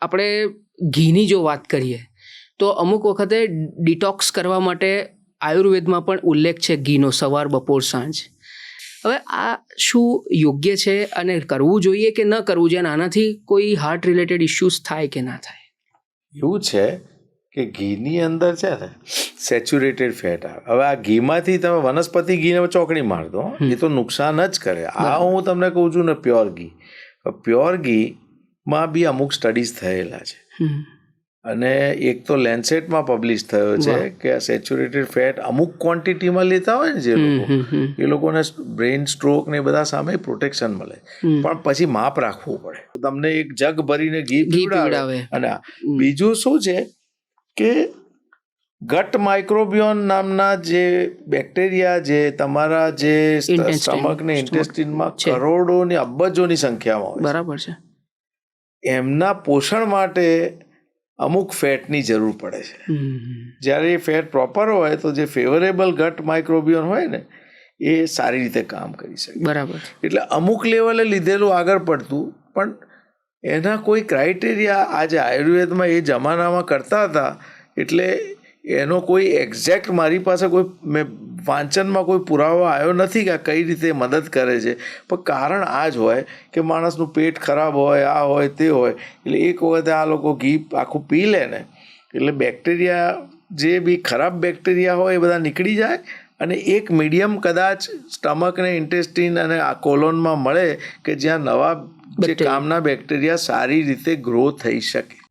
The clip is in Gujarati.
આપણે ઘીની જો વાત કરીએ તો અમુક વખતે ડિટોક્સ કરવા માટે આયુર્વેદમાં પણ ઉલ્લેખ છે ઘીનો, સવાર, બપોર, સાંજ. હવે આ શું યોગ્ય છે અને કરવું જોઈએ કે ન કરવું જોઈએ, આનાથી કોઈ હાર્ટ રિલેટેડ ઇશ્યુઝ થાય કે ના થાય? એવું છે કે ઘીની અંદર છે ને સેચ્યુરેટેડ ફેટ આવે. હવે આ ઘીમાંથી તમે વનસ્પતિ ઘીને ચોકડી માર દો, એ તો નુકસાન જ કરે. આ હું તમને કહું છું ને પ્યોર ઘી. પ્યોર ઘીમાં બી અમુક સ્ટડીઝ થયેલા છે અને એક તો લેન્સેટમાં પબ્લિશ થયો છે કે સેચ્યુરેટેડ ફેટ અમુક ક્વોન્ટિટીમાં લેતા હોય ને જે લોકો, એ લોકોને બ્રેઇન સ્ટ્રોક ને બધા સામે પ્રોટેક્શન મળે, પણ પછી માપ રાખવું પડે. તમને એક જગ ભરીને ઘી પીવડાવે. અને બીજું શું છે કે ગટ માઇક્રોબિયોમ નામના જે બેક્ટેરિયા જે તમારા જે સ્ટમક ને ઇન્ટેસ્ટિનમાં કરોડોની અબજોની સંખ્યામાં હોય, બરાબર છે, એમના પોષણ માટે અમુક ફેટની જરૂર પડે છે. જ્યારે એ ફેટ પ્રોપર હોય તો જે ફેવરેબલ ગટ માઇક્રોબિયોમ હોય ને એ સારી રીતે કામ કરી શકે. બરાબર. એટલે અમુક લેવલે લીધેલું આગળ પડતું, પણ એના કોઈ ક્રાઇટેરિયા આજે આયુર્વેદમાં એ જમાનામાં કરતા હતા, એટલે એનો કોઈ એક્ઝેક્ટ મારી પાસે કોઈ મેં વાંચનમાં કોઈ પુરાવો આવ્યો નથી કે આ કઈ રીતે મદદ કરે છે. પણ કારણ આ જ હોય કે માણસનું પેટ ખરાબ હોય, આ હોય તે હોય, એટલે એક વખતે આ લોકો ઘી આખું પી લે ને એટલે બેક્ટેરિયા જે બી ખરાબ બેક્ટેરિયા હોય એ બધા નીકળી જાય અને એક મીડિયમ કદાચ સ્ટમક ને ઇન્ટેસ્ટિન અને આ કોલોનમાં મળે કે જ્યાં નવા જે કામના બેક્ટેરિયા સારી રીતે ગ્રો થઈ શકે.